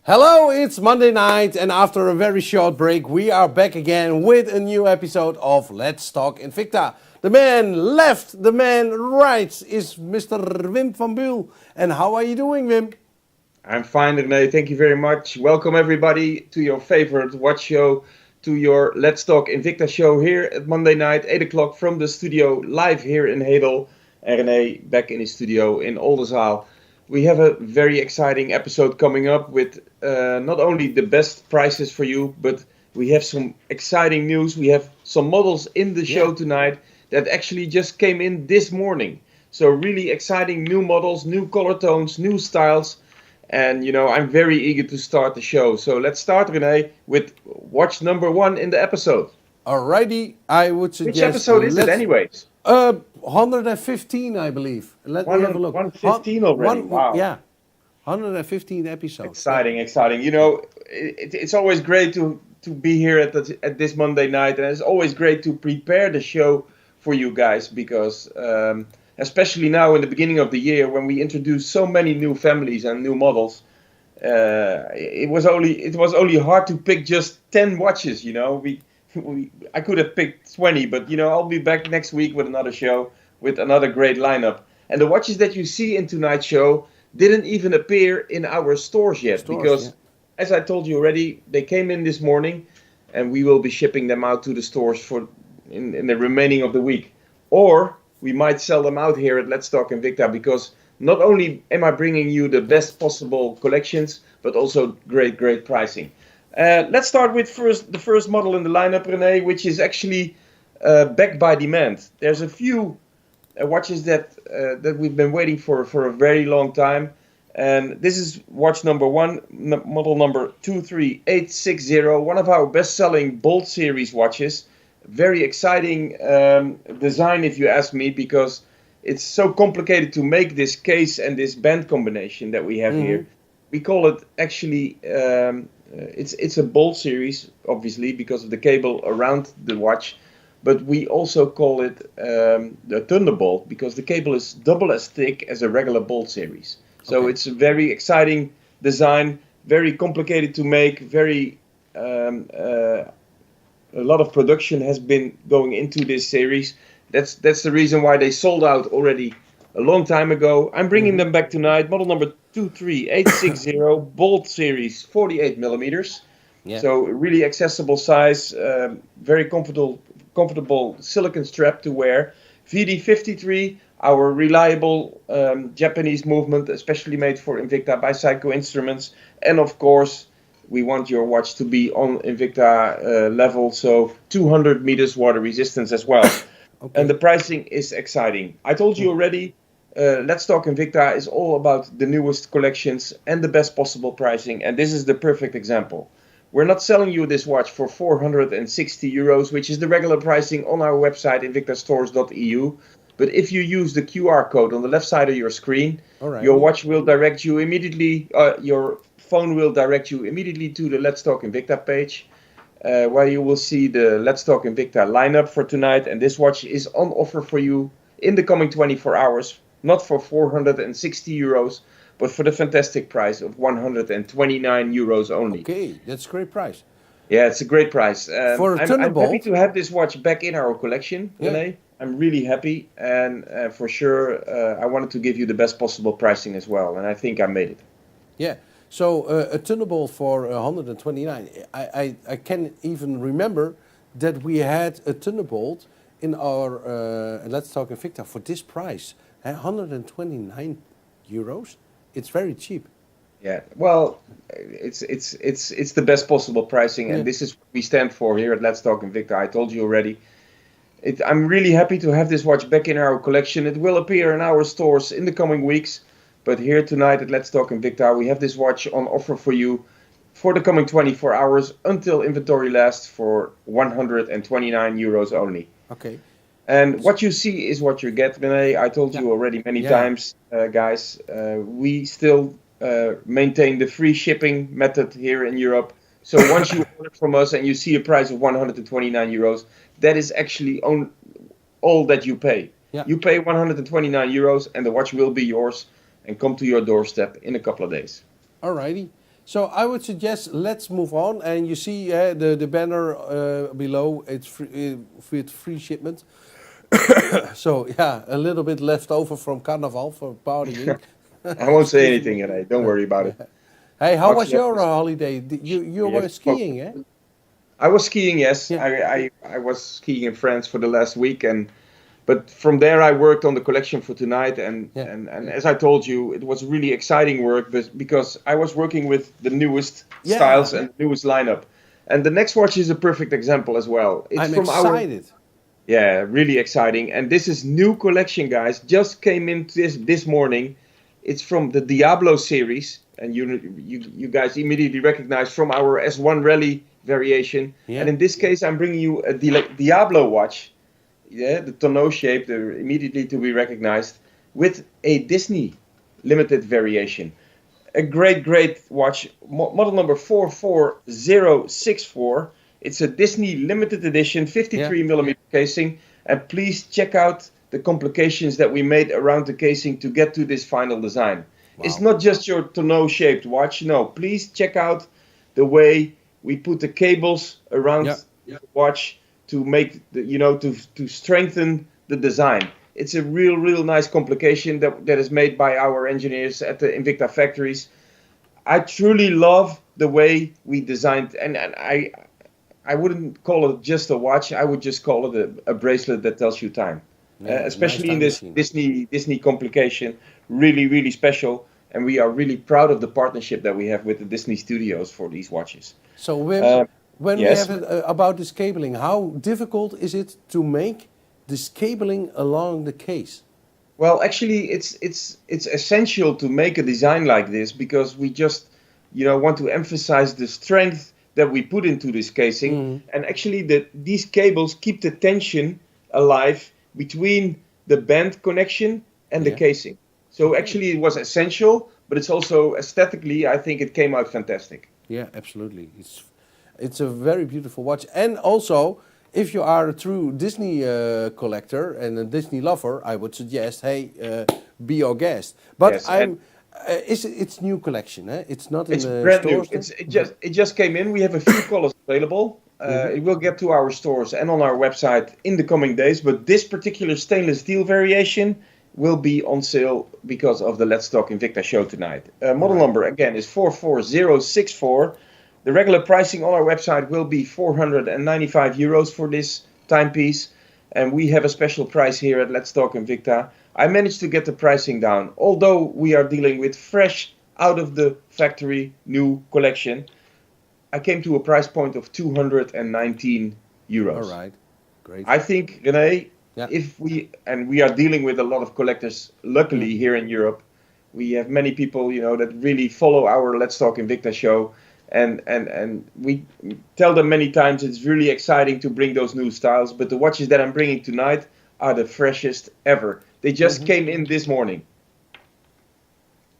Hello, it's Monday night, and after a very short break, we are back again with a new episode of Let's Talk Invicta. The man left, the man right is Mr. Wim van Buul. And how are you doing, Wim? I'm fine, Renee. Thank you very much. Welcome everybody to your favorite watch show, to your Let's Talk Invicta show here at Monday night, 8 o'clock from the studio, live here in Hedel. And Renee back in the studio in Oldenzaal. We have a very exciting episode coming up with not only the best prices for you, but we have some exciting news. We have some models in the show tonight that actually just came in this morning. So really exciting new models, new color tones, new styles. And, I'm very eager to start the show. So let's start, Renee, with watch number 1 in the episode. Alrighty, I would Which suggest episode is it, anyways? 115, I believe. Let me have a look. 115 already. Wow. Yeah, 115 episodes. Exciting, exciting. It's always great to be here at this Monday night. And it's always great to prepare the show for you guys because... especially now in the beginning of the year when we introduced so many new families and new models, it was only hard to pick just 10 watches. I could have picked 20, but I'll be back next week with another show with another great lineup. And the watches that you see in tonight's show didn't even appear in our stores yet because, as I told you already, they came in this morning, and we will be shipping them out to the stores in the remaining of the week, or we might sell them out here at Let's Talk Invicta because not only am I bringing you the best possible collections, but also great pricing. Let's start with the first model in the lineup, Renee, which is actually back by demand. There's a few watches that we've been waiting for a very long time. And this is watch number 1, model number 23860, one of our best-selling Bolt series watches. Very exciting design, if you ask me, because it's so complicated to make this case and this band combination that we have here. We call it actually, it's a Bolt series, obviously, because of the cable around the watch. But we also call it the Thunderbolt because the cable is double as thick as a regular Bolt series. So It's a very exciting design, very complicated to make, very... a lot of production has been going into this series. That's the reason why they sold out already a long time ago. I'm bringing them back tonight. Model number 23860, Bolt series, 48 millimeters. Yeah. So really accessible size, very comfortable silicone strap to wear. VD53, our reliable Japanese movement, especially made for Invicta by Seiko Instruments. And of course, we want your watch to be on Invicta level, so 200 meters water resistance as well. And the pricing is exciting. I told you already, Let's Talk Invicta is all about the newest collections and the best possible pricing, and this is the perfect example. We're not selling you this watch for 460 euros, which is the regular pricing on our website, invictastores.eu. But if you use the QR code on the left side of your screen, your watch will direct you immediately, your phone will direct you immediately to the Let's Talk Invicta page, where you will see the Let's Talk Invicta lineup for tonight. And this watch is on offer for you in the coming 24 hours, not for 460 euros, but for the fantastic price of 129 euros only. Okay, that's a great price. Yeah, it's a great price. For a Thunderbolt, I'm happy to have this watch back in our collection, René. I'm really happy, and for sure, I wanted to give you the best possible pricing as well, and I think I made it. Yeah. So a Thunderbolt for 129. I can even remember that we had a Thunderbolt in our Let's Talk Invicta for this price, 129 euros. It's very cheap. Yeah, well, it's the best possible pricing, and this is what we stand for here at Let's Talk Invicta. I told you already. I'm really happy to have this watch back in our collection. It will appear in our stores in the coming weeks. But here tonight at Let's Talk Invicta, we have this watch on offer for you for the coming 24 hours until inventory lasts for 129 euros only. Okay. And what you see is what you get, René. I told you already many times, guys. We still maintain the free shipping method here in Europe. So once you order from us and you see a price of 129 euros, that is actually all that you pay. Yeah. You pay 129 euros and the watch will be yours and come to your doorstep in a couple of days. Alrighty. So I would suggest let's move on, and you see the banner below. It's free, with free shipment. So yeah, a little bit left over from Carnival for partying. I won't say Excuse me. anything, and don't worry about it. Hey, how Max, was you have your to- holiday? You you have were to spoke. skiing, eh? I was skiing, yes. Yeah. I was skiing in France for the last week, but from there I worked on the collection for tonight, Yeah. and as I told you, it was really exciting work, because I was working with the newest Yeah. styles and newest lineup, and the next watch is a perfect example as well. It's I'm from our excited. Yeah, really exciting, and this is new collection, guys. Just came in this morning. It's from the Diablo series, and you guys immediately recognize from our S1 Rally variation. Yeah. And in this case, I'm bringing you a Diablo watch, yeah, the tonneau shape, immediately to be recognized, with a Disney limited variation. A great watch, model number 44064. It's a Disney limited edition, Yeah. 53 millimeter casing. And please check out the complications that we made around the casing to get to this final design. It's Wow. not just your tonneau shaped watch. No, please check out the way we put the cables around Yeah. the watch to make to strengthen the design. It's a real nice complication that is made by our engineers at the Invicta factories. I truly love the way we designed, and I wouldn't call it just a watch. I would just call it a bracelet that tells you time. Yeah. Nice Especially in time this machine. Disney complication, really special, and we are really proud of the partnership that we have with the Disney studios for these watches. So Wim, Um, when we yes. have it about this cabling, how difficult is it to make this cabling along the case? Well, actually, it's essential to make a design like this, because we just want to emphasize the strength that we put into this casing, and actually these cables keep the tension alive between the band connection and the Yeah. casing. So actually, it was essential, but it's also aesthetically, I think it came out fantastic. Yeah, absolutely. It's a very beautiful watch, and also if you are a true Disney collector and a Disney lover, I would suggest, hey, be our guest. But Yes, I'm, it's new collection, eh? It's not it's in the brand new. stores. It just came in. We have a few colors available. It will get to our stores and on our website in the coming days. But this particular stainless steel variation will be on sale because of the Let's Talk Invicta show tonight. Model number again is 44064. The regular pricing on our website will be 495 euros for this timepiece, and we have a special price here at Let's Talk Invicta. I managed to get the pricing down, although we are dealing with fresh, out of the factory, new collection. I came to a price point of 219 euros. All right, great. I think, René, Yeah. if we are dealing with a lot of collectors, luckily here in Europe, we have many people, that really follow our Let's Talk Invicta show. And we tell them many times it's really exciting to bring those new styles, but the watches that I'm bringing tonight are the freshest ever. They just came in this morning.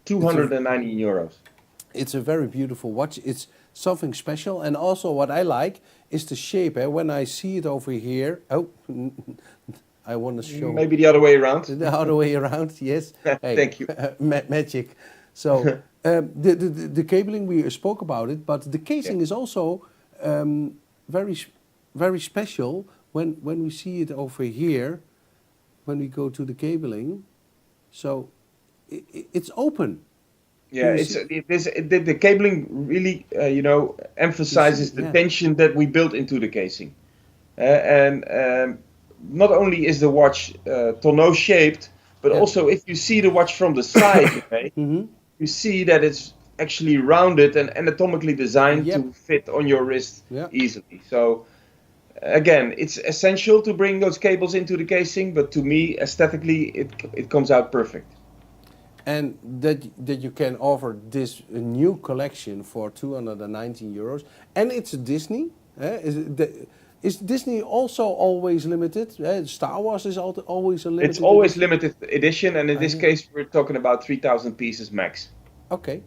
219 euros. It's a very beautiful watch. It's something special, and also what I like is the shape. When I see it over here, I want to show Maybe the other way around. the other way around. Yes, hey, Thank you. magic. So the cabling, we spoke about it, but the casing is also very special when we see it over here. When we go to the cabling, so it's open. Yeah, the cabling really, emphasizes the tension that we built into the casing. And not only is the watch tonneau shaped, but also if you see the watch from the side, okay, you see that it's actually rounded and anatomically designed to fit on your wrist easily. So again, it's essential to bring those cables into the casing, but to me, aesthetically, it comes out perfect. And that you can offer this new collection for 219 euros, and it's a Disney. Is Disney also always limited? Star Wars is always a limited. It's always edition? limited edition, and in this case, we're talking about 3,000 pieces max. Okay.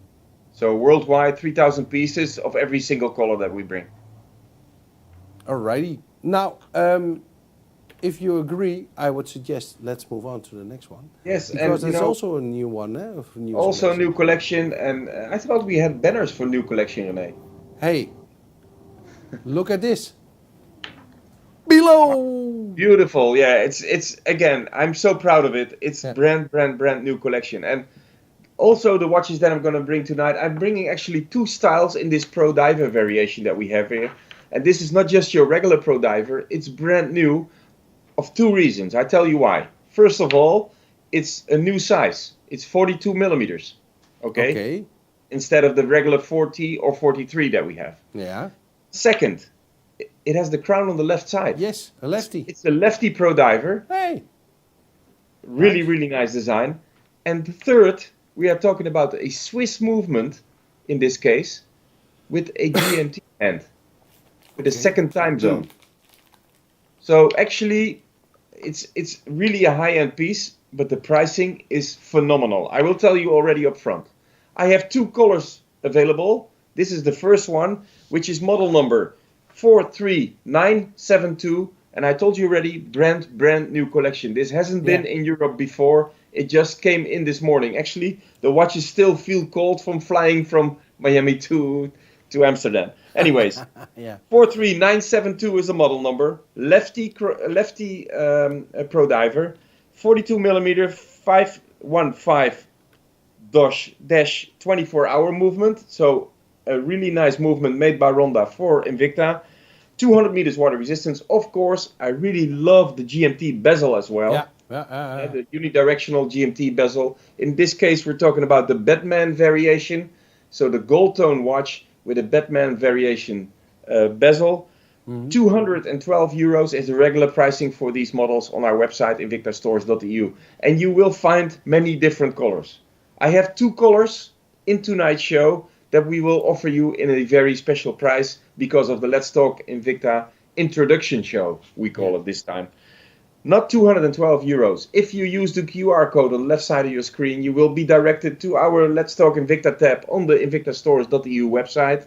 So worldwide, 3,000 pieces of every single color that we bring. Alrighty. Now, if you agree, I would suggest let's move on to the next one. Yes, Because and it's also a new one, of a new also a selection. new collection. And I thought we had banners for new collection, René. Hey, look at this. Below! Beautiful, yeah. It's again. I'm so proud of it. It's Yeah. brand new collection, and also the watches that I'm going to bring tonight. I'm bringing actually two styles in this Pro Diver variation that we have here, and this is not just your regular Pro Diver. It's brand new, of two reasons. I tell you why. First of all, it's a new size. It's 42 millimeters, okay, Okay. instead of the regular 40 or 43 that we have. Yeah. Second, it has the crown on the left side. Yes, a lefty. It's a lefty Pro Diver. Hey. Really, Nice. really nice design. And third, we are talking about a Swiss movement, in this case, with a GMT hand, with a Okay. second time zone. So actually, it's really a high-end piece, but the pricing is phenomenal. I will tell you already up front. I have two colors available. This is the first one, which is model number 43972. And I told you already, brand new collection. This hasn't been in Europe before. It just came in this morning. Actually, the watches still feel cold from flying from Miami to Amsterdam. Anyways, Yeah. 43972 is the model number. Lefty Pro Diver, 42 millimeter 515 dash 24-hour movement. So a really nice movement made by Ronda for Invicta. 200 meters water resistance, of course. I really love the GMT bezel as well. Yeah. The unidirectional GMT bezel. In this case, we're talking about the Batman variation. So the gold tone watch with a Batman variation bezel. 212 euros is the regular pricing for these models on our website, invictastores.eu. And you will find many different colors. I have two colors in tonight's show that we will offer you in a very special price because of the Let's Talk Invicta introduction show, we call it this time. Not 212 euros. If you use the QR code on the left side of your screen, you will be directed to our Let's Talk Invicta tab on the invictastores.eu website,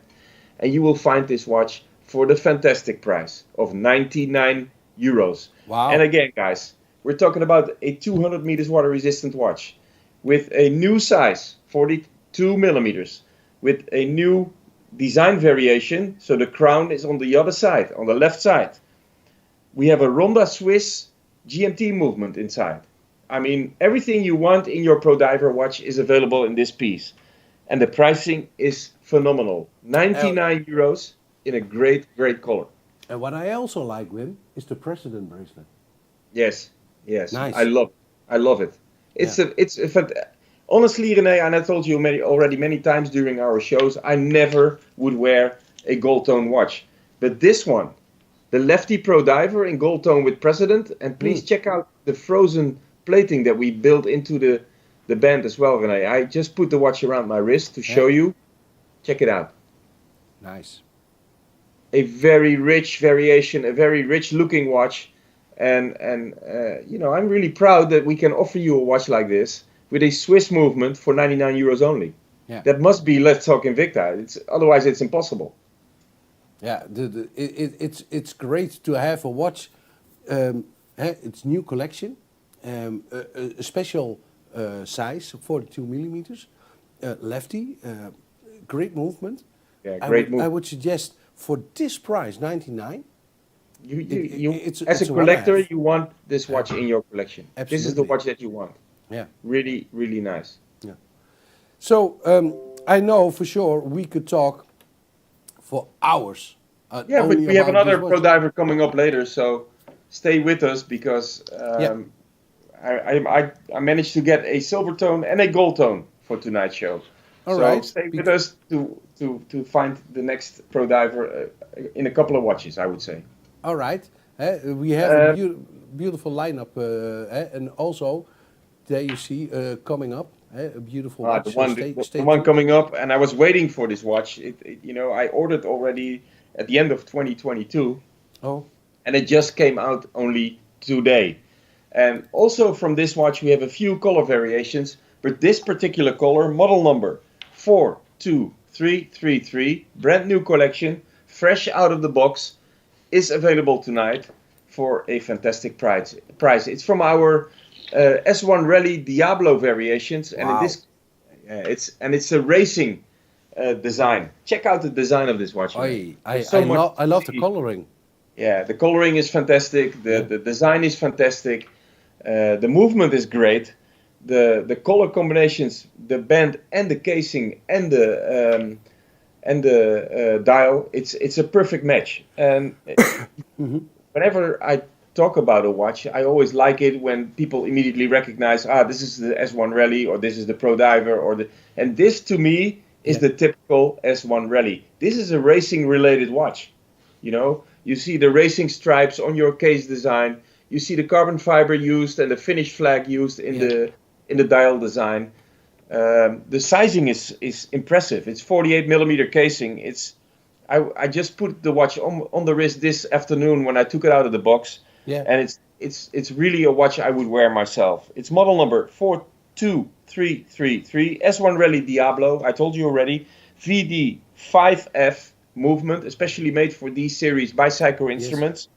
and you will find this watch for the fantastic price of 99 euros. Wow. And again, guys, we're talking about a 200 meters water resistant watch with a new size, 42 millimeters, with a new design variation. So the crown is on the other side, on the left side. We have a Ronda Swiss GMT movement inside. I mean, everything you want in your Pro Diver watch is available in this piece. And the pricing is phenomenal. 99 euros in a great color. And what I also like, Wim, is the President bracelet. Yes. Nice. I love it. Honestly, René, and I told you already many times during our shows, I never would wear a gold tone watch. But this one, the Lefty Pro Diver in gold tone with President, and please check out the frozen plating that we built into the band as well, René. I just put the watch around my wrist to show you. Check it out. Nice. A very rich variation, a very rich looking watch. And I'm really proud that we can offer you a watch like this with a Swiss movement for 99 euros only. Yeah. That must be Let's Talk Invicta. Otherwise, it's impossible. Yeah, it's great to have a watch. It's new collection, a special size, 42 millimeters, lefty, great movement. Yeah, great movement. I would suggest for this price, 99. As a collector, you want this watch in your collection. Absolutely. This is the watch that you want. Yeah. Really, really nice. Yeah. So I know for sure we could talk for hours. But we have another Pro Diver coming up later, so stay with us because I managed to get a silver tone and a gold tone for tonight's show. All right. Stay with us to find the next Pro Diver in a couple of watches, I would say. All right. We have a beautiful lineup, and also there you see coming up a beautiful watch. The one coming up, and I was waiting for this watch. I ordered already at the end of 2022. Oh. And it just came out only today. And also from this watch we have a few color variations, but this particular color, model number 42333, brand new collection, fresh out of the box, is available tonight for a fantastic price. It's from our S1 Rally Diablo variations, and in Wow. this, it's a racing design. Check out the design of this watch. I There's so much I to love the see. coloring. Yeah, the coloring is fantastic. Yeah. The design is fantastic. The movement is great. The color combinations, the band and the casing and the dial, it's a perfect match. And whenever I talk about a watch, I always like it when people immediately recognize, this is the S1 Rally, or this is the Pro Diver, and this to me is Yeah. the typical S1 Rally. This is a racing related watch. You know, you see the racing stripes on your case design. You see the carbon fiber used and the finish flag used in Yeah. the dial design. The sizing is impressive. It's 48 millimeter casing. I just put the watch on the wrist this afternoon when I took it out of the box, Yeah. and it's really a watch I would wear myself. It's model number 42333 S1 Rally Diablo. I told you already. VD5F movement, especially made for these series bicycle instruments.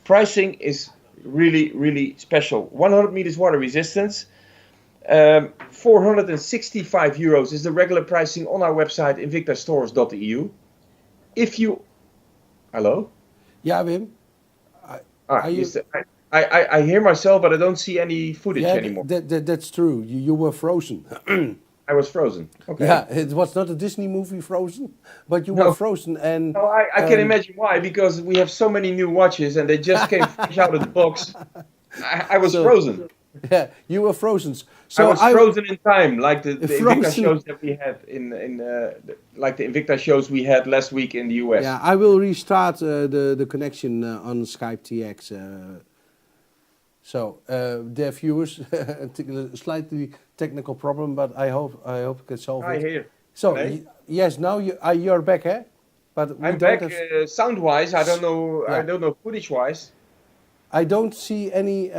Pricing is really, really special. 100 meters water resistance. 465 euros is the regular pricing on our website, invictastores.eu. If you... Hello? Yeah, Wim. Are you? I hear myself, but I don't see any footage Yeah, anymore. that's true. You were frozen. I was frozen. Okay. Yeah, it was not a Disney movie Frozen, but you were No. frozen. And No, I can imagine why, because we have so many new watches and they just came fresh out of the box. I was frozen. Yeah, you were frozen. I So was frozen in time, like the Invicta Frozen. shows that we had like the Invicta shows we had last week in the US. Yeah, I will restart the connection on Skype TX. Dear viewers, a slightly technical problem, but I hope we can solve I it. hear. So Hey. yes, now you're back, eh? But we I'm don't back have, sound wise. I don't know. Yeah. I don't know footage wise. I don't see any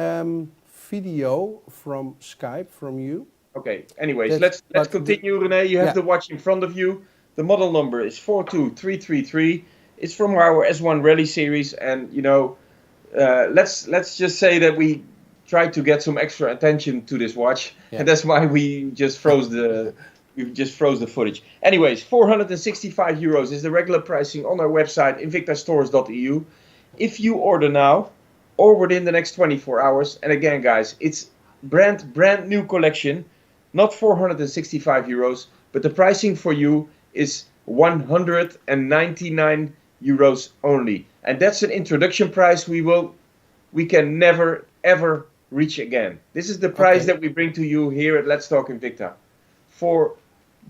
video from Skype from you. Okay. Anyways, That's- let's but continue, René. You have yeah. the watch in front of you. The model number is 42333. It's from our S1 Rally series, and you know, let's just say that we tried to get some extra attention to this watch, Yeah. and that's why we just froze the footage. Anyways, 465 euros is the regular pricing on our website, invictastores.eu. If you order now or within the next 24 hours, and again, guys, it's brand new collection, not 465 euros, but the pricing for you is 199 euros only, and that's an introduction price we can never ever reach again. This is the price Okay. that we bring to you here at Let's Talk Invicta for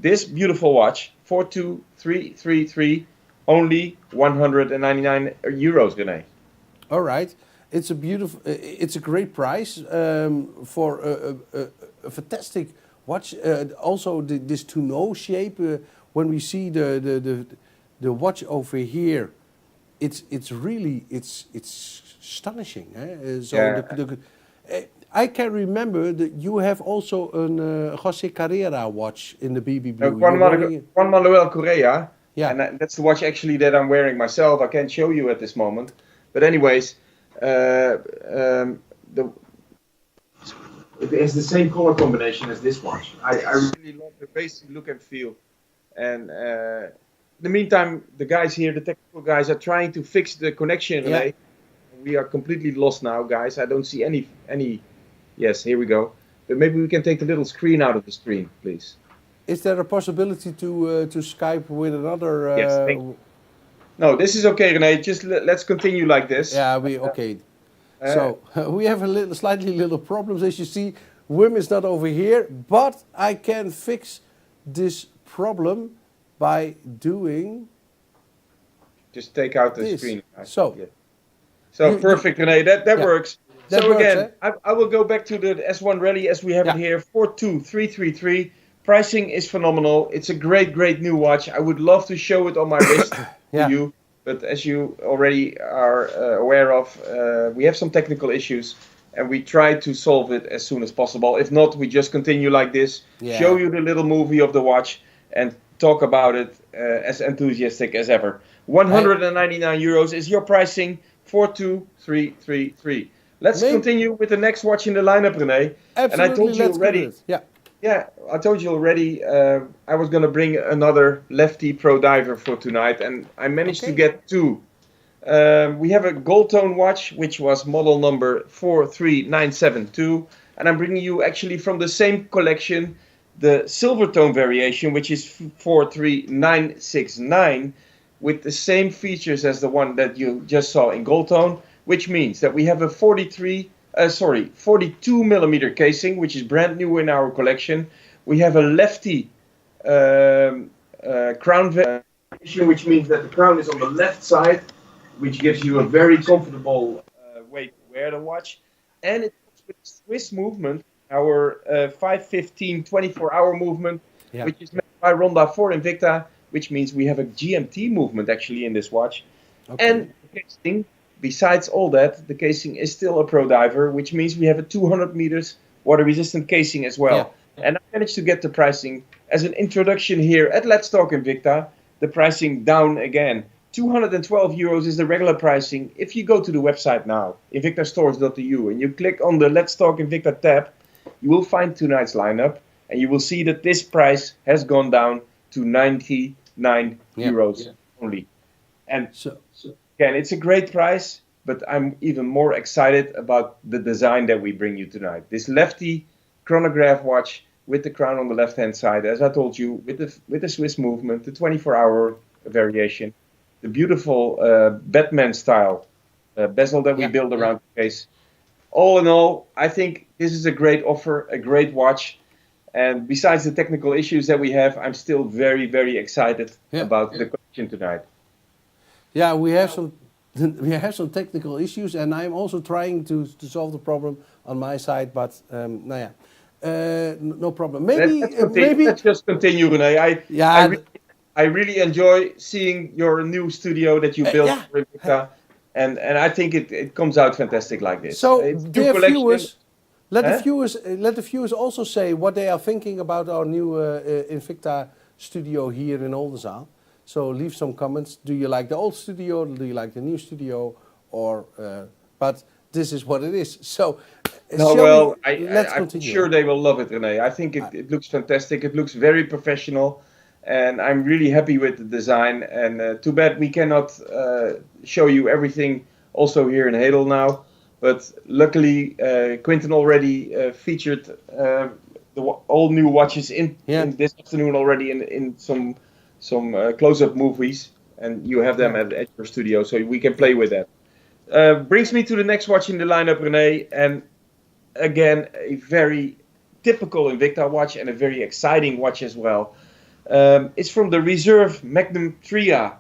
this beautiful watch, 42333, only 199 euros, René. All right, it's a beautiful, it's a great price for a fantastic watch. Also, this tonneau shape. When we see the watch over here, it's really astonishing. Eh? Yeah. I can remember that you have also a Jose Carrera watch in the BB Blue. Juan You're wearing it- Manuel Correa. Yeah. And that's the watch actually that I'm wearing myself. I can't show you at this moment. But anyways, it has the same color combination as this watch. I really love the basic look and feel. And in the meantime, the guys here, the technical guys, are trying to fix the connection. Yeah. René. We are completely lost now, guys. I don't see any. Yes, here we go. But maybe we can take the little screen out of the screen, please. Is there a possibility to Skype with another? Yes, thank you. No, this is okay, René. Just let's continue like this. Yeah, okay. So we have slightly little problems, as you see. Wim is not over here, but I can fix this problem by doing Just take out the this. screen. So, Yeah. So perfect, René. That Yeah. works. That So works, again, I will go back to the S1 Rally as we have it Yeah. here. 42333. Pricing is phenomenal. It's a great new watch. I would love to show it on my wrist Yeah. to you, but as you already are aware of, we have some technical issues, and we try to solve it as soon as possible. If not, we just continue like this, Yeah. show you the little movie of the watch, and talk about it as enthusiastic as ever. 199 euros is your pricing 42333. Let's Maybe, continue with the next watch in the lineup, René. And I absolutely, told you let's go to already, it. Yeah. yeah, I told you already I was going to bring another lefty pro diver for tonight, and I managed to Okay. get two. We have a gold tone watch, which was model number 43972, and I'm bringing you actually from the same collection the silver tone variation, which is 43969, with the same features as the one that you just saw in gold tone, which means that we have a 42 millimeter casing, which is brand new in our collection. We have a lefty crown variation, which means that the crown is on the left side, which gives you a very comfortable way to wear the watch. And it comes with a Swiss movement, our 515 24-hour movement, Yeah. which is made by Ronda for Invicta, which means we have a GMT movement actually in this watch. Okay. And the casing, besides all that, the casing is still a pro diver, which means we have a 200 meters water resistant casing as well. Yeah. And I managed to get the pricing as an introduction here at Let's Talk Invicta, the pricing down again. 212 euros is the regular pricing. If you go to the website now, invictastores.eu, and you click on the Let's Talk Invicta tab, you will find tonight's lineup, and you will see that this price has gone down to 99 euros only. And So, again, it's a great price, but I'm even more excited about the design that we bring you tonight. This lefty chronograph watch with the crown on the left-hand side, as I told you, with the Swiss movement, the 24-hour variation, the beautiful Batman style bezel that we build around the case. All in all, I think this is a great offer, a great watch. And besides the technical issues that we have, I'm still very, very excited about the collection tonight. yeah, we have some technical issues, and I'm also trying to solve the problem on my side. But no problem. Let's just continue, René. I really enjoy seeing your new studio that you built for Invicta, and I think it comes out fantastic like this. So, It's new dear collection. viewers, let the viewers also say what they are thinking about our new Invicta studio here in Oldenzaal. So leave some comments. Do you like the old studio? Do you like the new studio? Or but this is what it is. So let's I'm continue. sure they will love it, René. I think it looks fantastic. It looks very professional, and I'm really happy with the design. And too bad we cannot show you everything also here in Hedel now. But luckily, Quinten already featured all new watches in this afternoon already in some close-up movies, and you have them at your studio, so we can play with that. Brings me to the next watch in the lineup, René, and again, a very typical Invicta watch and a very exciting watch as well. It's from the Reserve Magnum Tria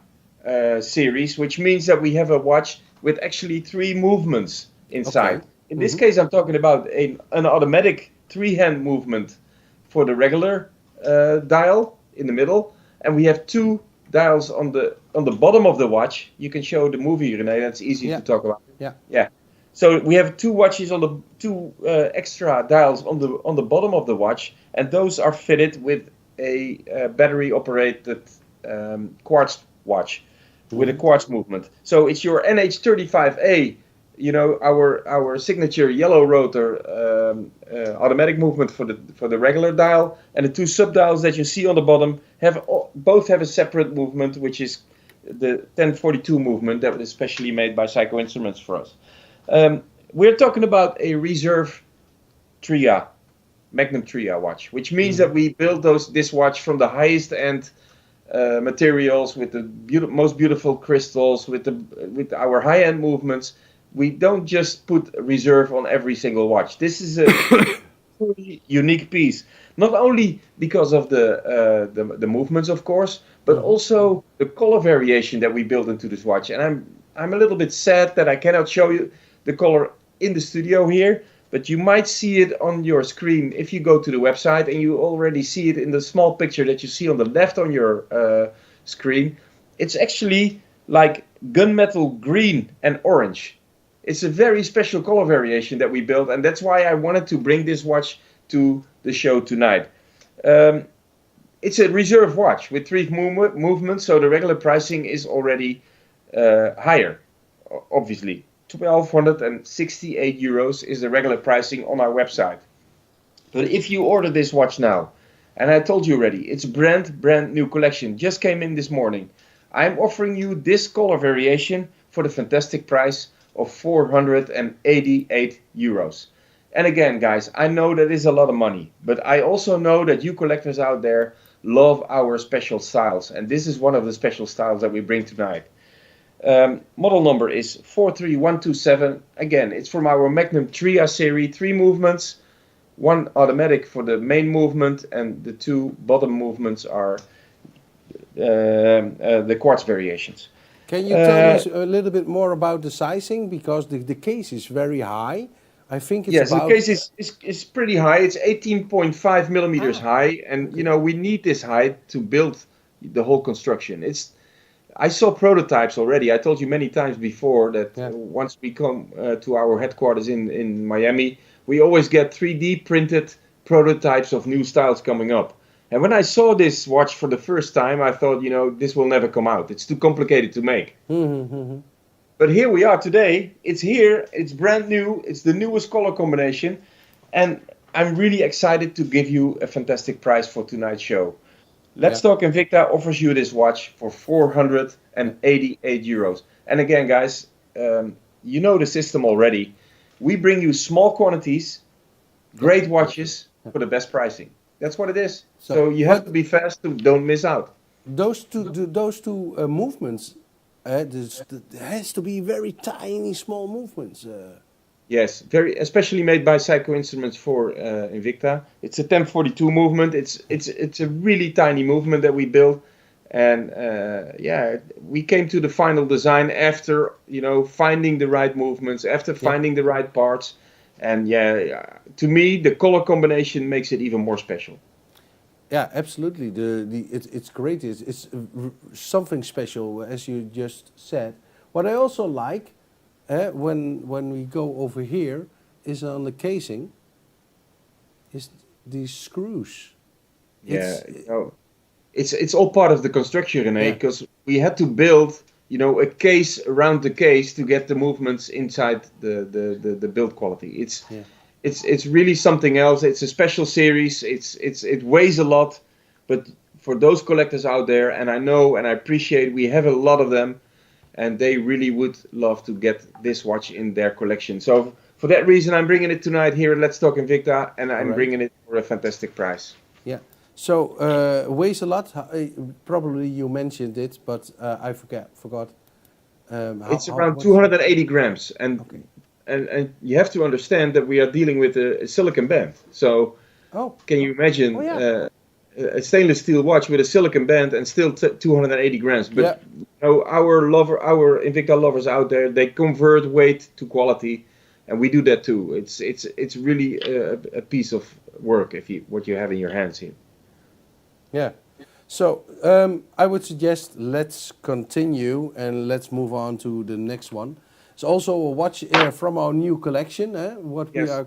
series, which means that we have a watch with actually 3 movements inside. Okay. In this case, I'm talking about an automatic 3-hand movement for the regular dial in the middle, and we have 2 dials on the bottom of the watch. You can show the movie, René. That's easy to talk about. Yeah. So we have 2 watches on the 2 extra dials on the bottom of the watch, and those are fitted with a battery-operated quartz watch with a quartz movement. So it's your NH35A. You know, our signature yellow rotor automatic movement for the regular dial, and the 2 sub dials that you see on the bottom both have a separate movement, which is the 1042 movement that was specially made by Psycho Instruments for us. We're talking about a Reserve Tria, Magnum Tria watch, which means that we built this watch from the highest end materials with the most beautiful crystals, with our high end movements. We don't just put Reserve on every single watch. This is a truly unique piece, not only because of the movements, of course, but also the color variation that we built into this watch. And I'm a little bit sad that I cannot show you the color in the studio here, but you might see it on your screen if you go to the website, and you already see it in the small picture that you see on the left on your screen. It's actually like gunmetal green and orange. It's a very special color variation that we built, and that's why I wanted to bring this watch to the show tonight. It's a Reserve watch with 3 movements, so the regular pricing is already higher. obviously. €1,268 is the regular pricing on our website. But if you order this watch now, and I told you already, it's brand new collection, just came in this morning. I'm offering you this color variation for the fantastic price of €488. And again, guys, I know that is a lot of money, but I also know that you collectors out there love our special styles, and this is one of the special styles that we bring tonight. Model number is 43127. Again, it's from our Magnum Tria series, 3 movements, 1 automatic for the main movement, and the 2 bottom movements are the quartz variations. Can you tell us a little bit more about the sizing? Because the case is very high. I think it's yes, about... the case is pretty high. It's 18.5 millimeters high, and okay. we need this height to build the whole construction. I saw prototypes already. I told you many times before that once we come to our headquarters in Miami, we always get 3D printed prototypes of new styles coming up. And when I saw this watch for the first time, I thought, this will never come out. It's too complicated to make. But here we are today. It's here. It's brand new. It's the newest color combination. And I'm really excited to give you a fantastic price for tonight's show. Let's Talk Invicta offers you this watch for €488. And again, guys, you know the system already. We bring you small quantities, great watches for the best pricing. That's what it is. So you have to be fast to don't miss out. Those two movements, it has to be very tiny, small movements. Yes, especially made by Psycho Instruments for Invicta. It's a 1042 movement. It's a really tiny movement that we built, and we came to the final design after finding the right movements, after finding the right parts, and to me the color combination makes it even more special. Yeah, absolutely. It's great. It's something special, as you just said. What I also like. When we go over here, is on the casing, is these screws. It's all part of the construction, René, because we had to build, a case around the case to get the movements inside the build quality. It's really something else. It's a special series. It weighs a lot, but for those collectors out there, and I know and I appreciate, we have a lot of them. And they really would love to get this watch in their collection. So for that reason, I'm bringing it tonight here at Let's Talk Invicta, and I'm bringing it for a fantastic price. Yeah. So weighs a lot. Probably you mentioned it, but I forgot. It's around 280 grams, and you have to understand that we are dealing with a silicon band. So can you imagine? A stainless steel watch with a silicon band and still 280 grams. But our Invicta lovers out there, they convert weight to quality, and we do that too. It's really a piece of work what you have in your hands here. Yeah. So I would suggest let's continue and let's move on to the next one. It's also a watch from our new collection. What we are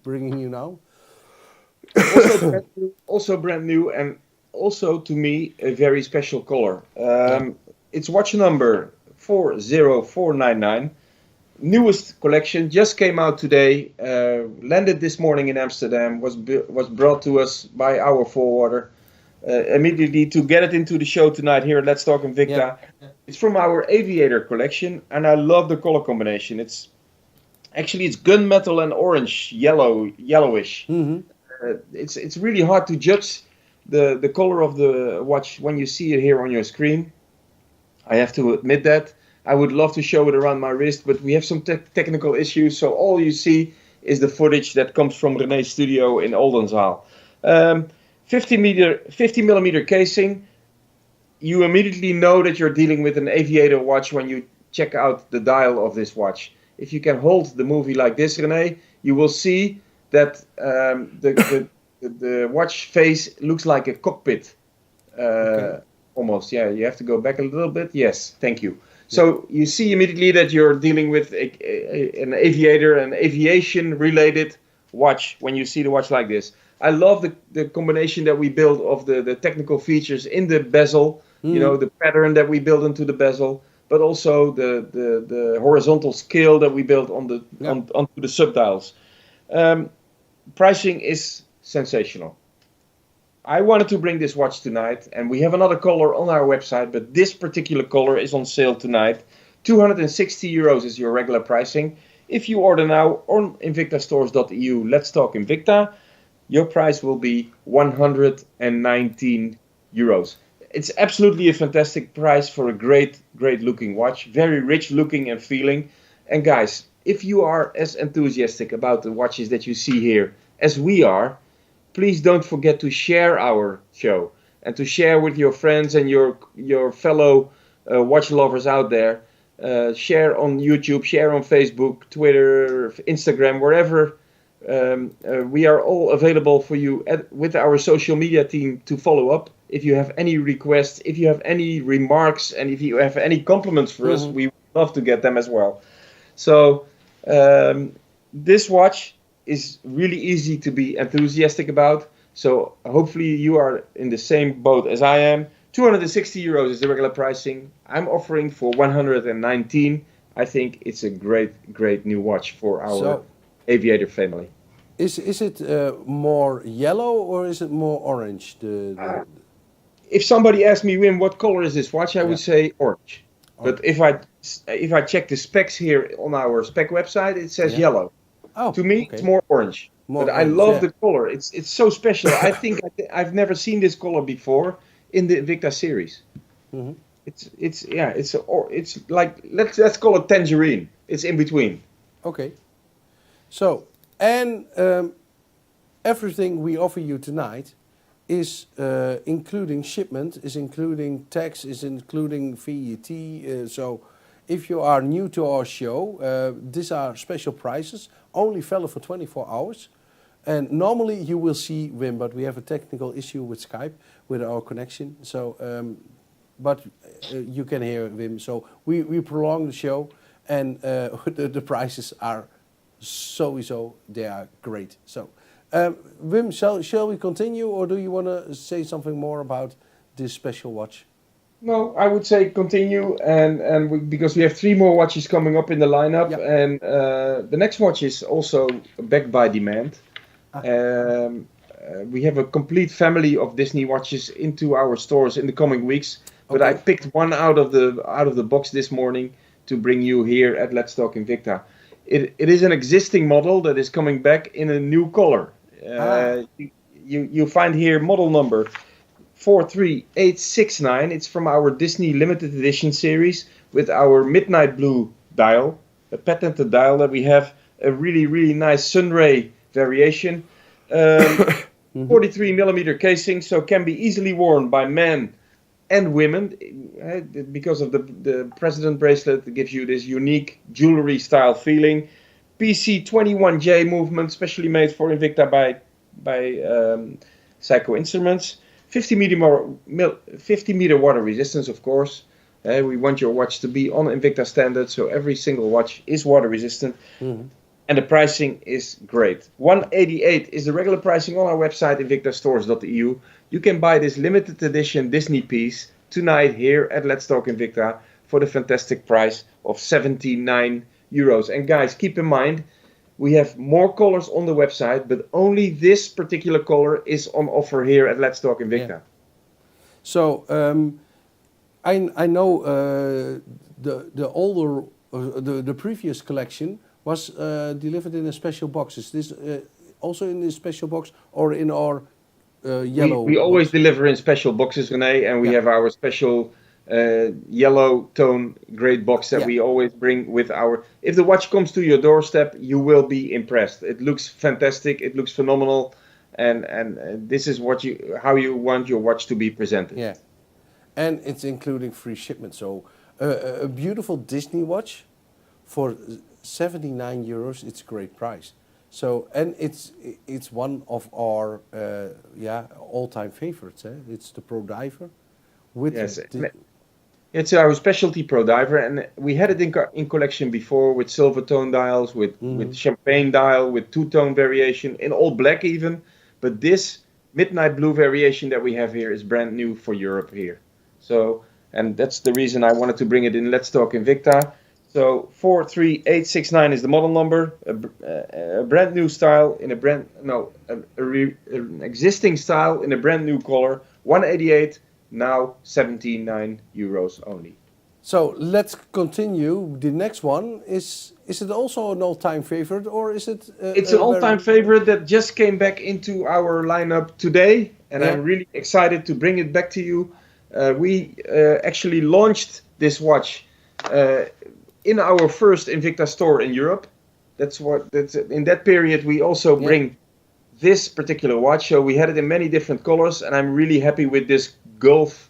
bringing you now. Also brand new, and also to me a very special color. It's watch number 40499, newest collection, just came out today, landed this morning in Amsterdam, was brought to us by our forwarder immediately to get it into the show tonight here at Let's Talk Invicta. It's from our Aviator collection, and I love the color combination. It's gunmetal and orange, yellowish. It's really hard to judge the color of the watch when you see it here on your screen. I have to admit that. I would love to show it around my wrist, but we have some technical issues, so all you see is the footage that comes from René's studio in Oldenzaal. 50 millimeter casing. You immediately know that you're dealing with an Aviator watch when you check out the dial of this watch. If you can hold the movie like this, René, you will see that the watch face looks like a cockpit, almost. Yeah, you have to go back a little bit. Yes, thank you. So you see immediately that you're dealing with an Aviator, an aviation-related watch when you see the watch like this. I love the combination that we build of the technical features in the bezel, the pattern that we build into the bezel, but also the horizontal scale that we built on Yeah. onto the subdials. Um, Pricing is sensational. I wanted to bring this watch tonight, and we have another color on our website, but this particular color is on sale tonight. 260 euros is your regular pricing. If you order now on invictastores.eu, let's talk Invicta, your price will be 119 euros. It's absolutely a fantastic price for a great, great looking watch. Very rich looking and feeling. And guys, if you are as enthusiastic about the watches that you see here as we are, please don't forget to share our show and to share with your friends and your fellow watch lovers out there. Share on YouTube, share on Facebook, Twitter, Instagram, wherever. We are all available for you with our social media team to follow up. If you have any requests, if you have any remarks, and if you have any compliments for us, we would love to get them as well. So this watch is really easy to be enthusiastic about. So hopefully you are in the same boat as I am. 260 euros is the regular pricing. I'm offering for 119. I think it's a great, great new watch for our aviator family. Is it more yellow or is it more orange? If somebody asked me, Wim, what color is this watch? I would say orange. But if I check the specs here on our spec website, it says yellow. To me, it's more orange. But I love the color. It's so special. I think I've never seen this color before in the Invicta series. Mm-hmm. It's like let's call it tangerine. It's in between. Okay. So and everything we offer you tonight is including shipment, is including tax, is including VAT. So if you are new to our show, these are special prices, only valid for 24 hours. And normally you will see Wim, but we have a technical issue with Skype, with our connection. So, but you can hear Wim. So we prolong the show, and the prices are sowieso, they are great. So, Wim, shall we continue, or do you want to say something more about this special watch? No, I would say continue, because we have 3 more watches coming up in the lineup, and the next watch is also backed by demand. We have a complete family of Disney watches into our stores in the coming weeks, but I picked one out of the box this morning to bring you here at Let's Talk Invicta. It is an existing model that is coming back in a new color. You find here model number 43869. It's from our Disney limited edition series with our midnight blue dial, a patented dial that we have, a really, really nice sunray variation. 43 millimeter casing, so can be easily worn by men and women because of the president bracelet that gives you this unique jewelry style feeling. PC21J movement, specially made for Invicta by Psycho Instruments. 50 meter water resistance, of course. We want your watch to be on Invicta standard, so every single watch is water resistant. Mm-hmm. And the pricing is great. 188 is the regular pricing on our website, invictastores.eu. You can buy this limited edition Disney piece tonight here at Let's Talk Invicta for the fantastic price of 79 euros. And guys, keep in mind, we have more colors on the website, but only this particular color is on offer here at Let's Talk Invicta. Yeah. So I know the older, the previous collection was delivered in a special box. Is this also in this special box or in our yellow We always deliver in special boxes, René, and we have our special yellow tone great box that we always bring with our... If the watch comes to your doorstep, you will be impressed. It looks fantastic, it looks phenomenal, and this is how you want your watch to be presented. Yeah, and it's including free shipment. So a beautiful Disney watch for 79 euros, it's a great price. So, and it's one of our all-time favorites. It's the Pro Diver. It's our specialty Pro Diver, and we had it in collection before with silver tone dials, with champagne dial, with two-tone variation, in all black even. But this midnight blue variation that we have here is brand new for Europe here. So and that's the reason I wanted to bring it in Let's Talk Invicta. So 43869 is the model number, a brand new style in a brand, no, an existing style in a brand new color, 188, now 79 euros only. So let's continue. The next one is it also an all-time favorite, or is it? It's an all-time favorite that just came back into our lineup today, and I'm really excited to bring it back to you. We actually launched this watch in our first Invicta store in Europe. That's in that period we also bring this particular watch. So we had it in many different colors, and I'm really happy with this Gulf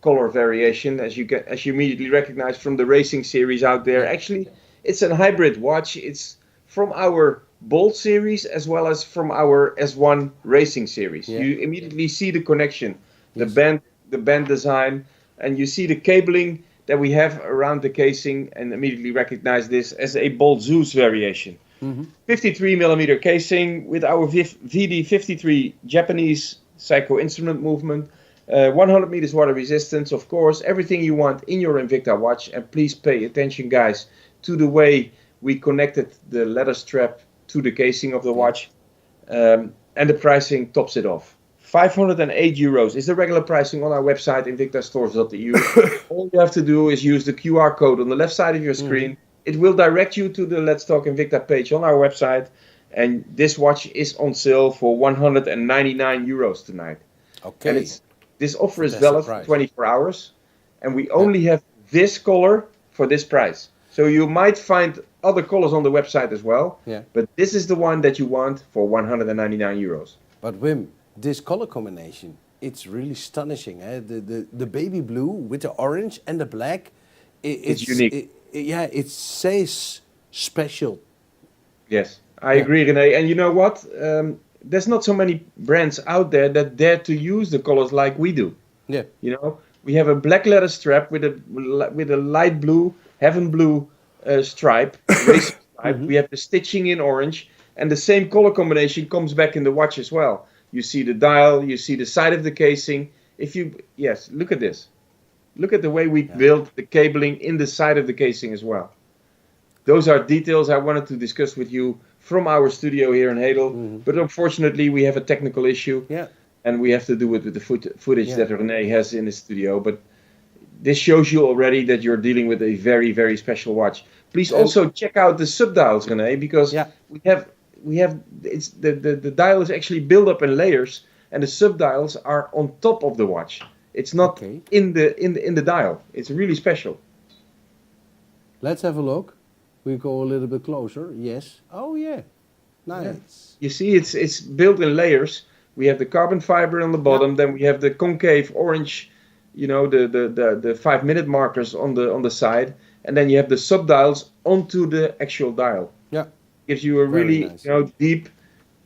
color variation, as you immediately recognize from the racing series out there. Actually, it's a hybrid watch. It's from our Bolt series as well as from our S1 racing series. You immediately see the connection, the band design, and you see the cabling that we have around the casing, and immediately recognize this as a Bolt Zeus variation. 53 millimeter casing with our VD53 Japanese Seiko instrument movement. 100 meters water resistance, of course, everything you want in your Invicta watch. And please pay attention, guys, to the way we connected the leather strap to the casing of the watch. And the pricing tops it off. 508 euros is the regular pricing on our website, invictastores.eu. All you have to do is use the QR code on the left side of your screen. It will direct you to the Let's Talk Invicta page on our website. And this watch is on sale for 199 euros tonight. Okay. And this offer is valid for 24 hours, and we only have this color for this price. So you might find other colors on the website as well, but this is the one that you want for 199 euros. But Wim, this color combination, it's really astonishing. Eh? The baby blue with the orange and the black, it's unique. It says special. Yes, I agree, René. And you know what? There's not so many brands out there that dare to use the colors like we do. Yeah. You know, we have a black leather strap with a light blue, heaven blue stripe, racing stripe. We have the stitching in orange, and the same color combination comes back in the watch as well. You see the dial, you see the side of the casing. Look at this. Look at the way we built the cabling in the side of the casing as well. Those are details I wanted to discuss with you from our studio here in Hedel, but unfortunately we have a technical issue, and we have to do it with the footage that René has in his studio. But this shows you already that you're dealing with a very, very special watch. Please also check out the subdials, René, because we have the dial is actually built up in layers, and the subdials are on top of the watch. It's not in the dial. It's really special. Let's have a look. We go a little bit closer. Yes. Oh yeah. Nice. Yeah. You see, it's built in layers. We have the carbon fiber on the bottom. Then we have the concave orange, you know, the 5-minute markers on the side, and then you have the subdials onto the actual dial. Yeah. Gives you a really deep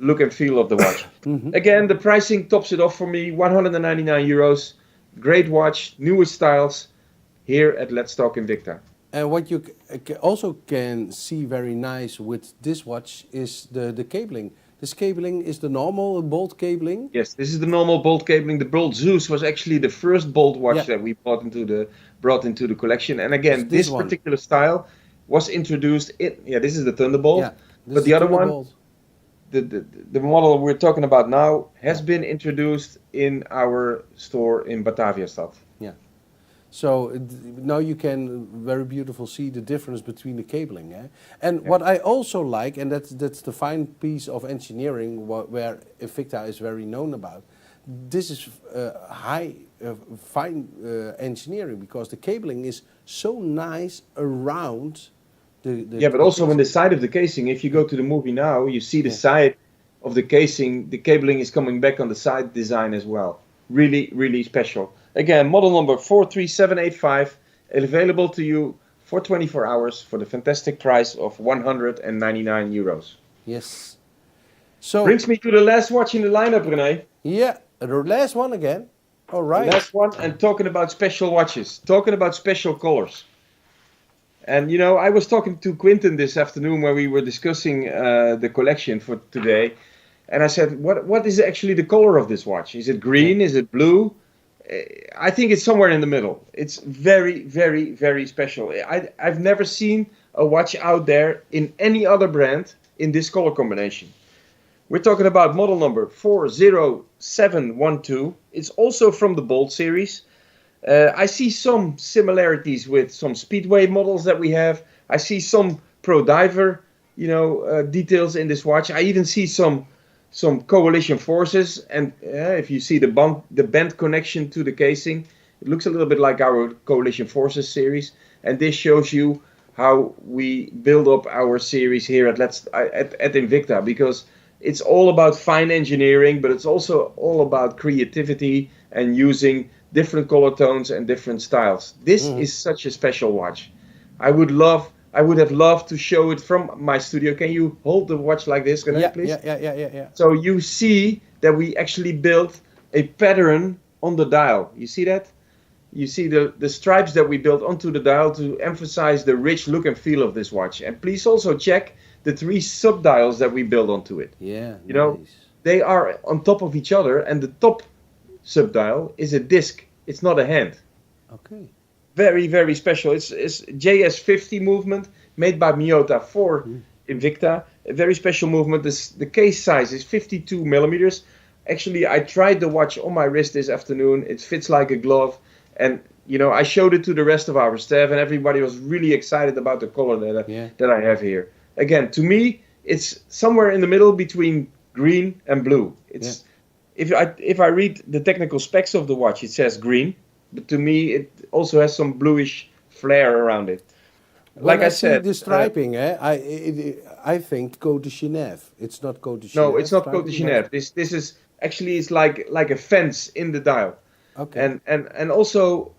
look and feel of the watch. Again, the pricing tops it off for me. 199 euros. Great watch, newest styles here at Let's Talk Invicta. And what you also can see very nice with this watch is the cabling. This cabling is the normal Bolt cabling. Yes, this is the normal Bolt cabling. The Bolt Zeus was actually the first Bolt watch that we brought into the collection. And again, this particular style was introduced in. Yeah, this is the Thunderbolt. Yeah, but the other one, the model we're talking about now, has been introduced in our store in Bataviastad. Yeah. So now you can very beautiful see the difference between the cabling. Eh? And what I also like, and that's the fine piece of engineering where Invicta is very known about, this is fine engineering, because the cabling is so nice around the but also on the side of the casing. If you go to the movie now, you see the side of the casing, the cabling is coming back on the side design as well. Really, really special. Again, model number 43785, available to you for 24 hours for the fantastic price of 199 euros. Yes. So brings me to the last watch in the lineup, René. Yeah, the last one again. All right. The last one, and talking about special watches, talking about special colors. And you know, I was talking to Quinten this afternoon when we were discussing the collection for today, and I said, "What is actually the color of this watch? Is it green? Is it blue? I think it's somewhere in the middle. It's very, very, very special. I've never seen a watch out there in any other brand in this color combination. We're talking about model number 40712. It's also from the Bold series. I see some similarities with some Speedway models that we have. I see some Pro Diver, details in this watch. I even see some coalition forces, and if you see the bend connection to the casing, it looks a little bit like our coalition forces series. And this shows you how we build up our series here at Invicta, because it's all about fine engineering, but it's also all about creativity and using different color tones and different styles. This is such a special watch. I would have loved to show it from my studio. Can you hold the watch like this, René, please? Yeah. So you see that we actually built a pattern on the dial. You see that? You see the stripes that we built onto the dial to emphasize the rich look and feel of this watch. And please also check the 3 sub-dials that we built onto it. Yeah, they are on top of each other, and the top sub-dial is a disc. It's not a hand. Okay. Very, very special. It's JS50 movement made by Miyota for Invicta. A very special movement. The case size is 52 millimeters. Actually, I tried the watch on my wrist this afternoon. It fits like a glove. And, I showed it to the rest of our staff, and everybody was really excited about the color that I have here. Again, to me, it's somewhere in the middle between green and blue. If I read the technical specs of the watch, it says green. But to me, it also has some bluish flare around it. Like I said, the striping, I think Côte de Genève. It's not Côte de Genève. No, it's not Côte de Genève. This is actually, it's like a fence in the dial. Okay. And also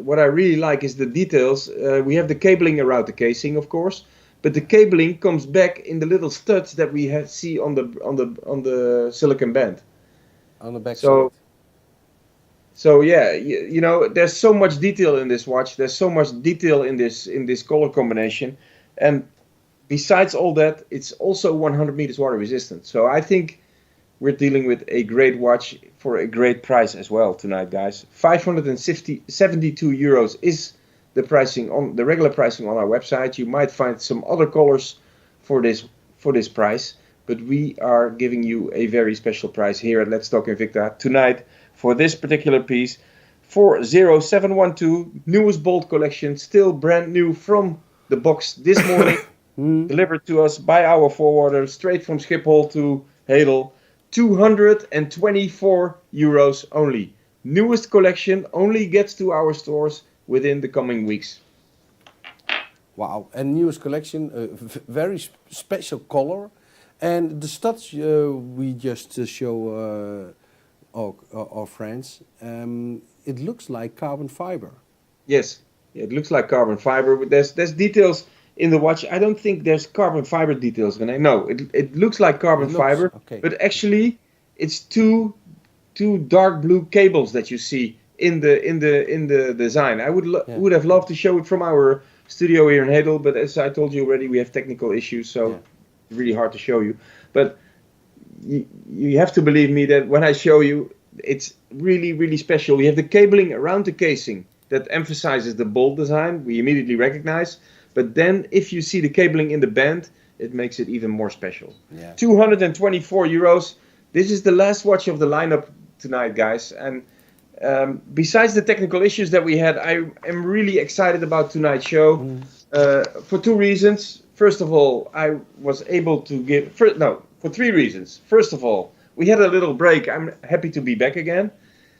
what I really like is the details. We have the cabling around the casing, of course, but the cabling comes back in the little studs that we see on the silicon band. On the back side. So yeah, there's so much detail in this watch. There's so much detail in this color combination, and besides all that, it's also 100 meters water resistant. So I think we're dealing with a great watch for a great price as well tonight, guys. 572 euros is the pricing on the regular pricing on our website. You might find some other colors for this price, but we are giving you a very special price here at Let's Talk Invicta tonight. For this particular piece, 40712, newest Bold collection, still brand new from the box this morning, delivered to us by our forwarder, straight from Schiphol to Hedel, 224 euros only. Newest collection only gets to our stores within the coming weeks. Wow, and newest collection, very special color, and the studs we just show our friends, it looks like carbon fiber. Yes, it looks like carbon fiber. There's details in the watch. I don't think there's carbon fiber details, René. No, it looks like carbon fiber, okay. But actually it's two dark blue cables that you see in the design. I would have loved to show it from our studio here in Hedel, but as I told you already, we have technical issues, so it's really hard to show you. But you have to believe me that when I show you, it's really, really special. We have the cabling around the casing that emphasizes the Bold design. We immediately recognize. But then if you see the cabling in the band, it makes it even more special. 224 euros. This is the last watch of the lineup tonight, guys. And besides the technical issues that we had, I am really excited about tonight's show for 2 reasons. First of all, I was able to for 3 reasons. First of all, we had a little break. I'm happy to be back again.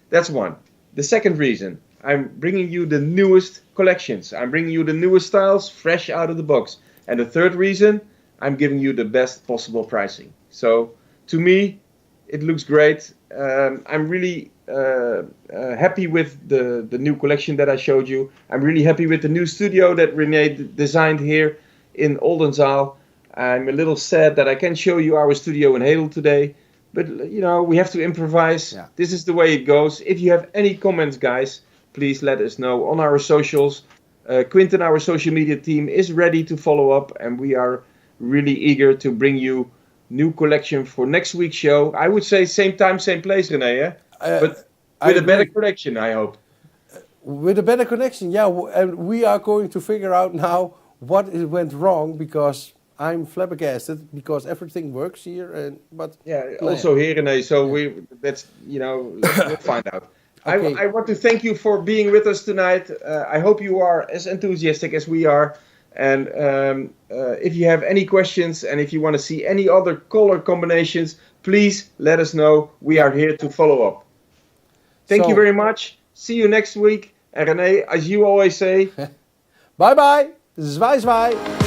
That's one. The second reason, I'm bringing you the newest collections. I'm bringing you the newest styles, fresh out of the box. And the third reason, I'm giving you the best possible pricing. So, to me, it looks great. I'm really happy with the new collection that I showed you. I'm really happy with the new studio that René designed here in Oldenzaal. I'm a little sad that I can't show you our studio in Hedel today, but we have to improvise. Yeah. This is the way it goes. If you have any comments, guys, please let us know on our socials. Quinten, our social media team, is ready to follow up, and we are really eager to bring you new collection for next week's show. I would say same time, same place, René. With a better agree. connection, I hope. With a better connection, yeah. And we are going to figure out now what went wrong, because I'm flabbergasted because everything works here. But Yeah, no, also here, René. So yeah. that's, we'll find out. Okay. I want to thank you for being with us tonight. I hope you are as enthusiastic as we are. And if you have any questions and if you want to see any other color combinations, please let us know. We are here to follow up. Thank you So, very much. See you next week. And René, as you always say, bye bye. Zwaai zwaai.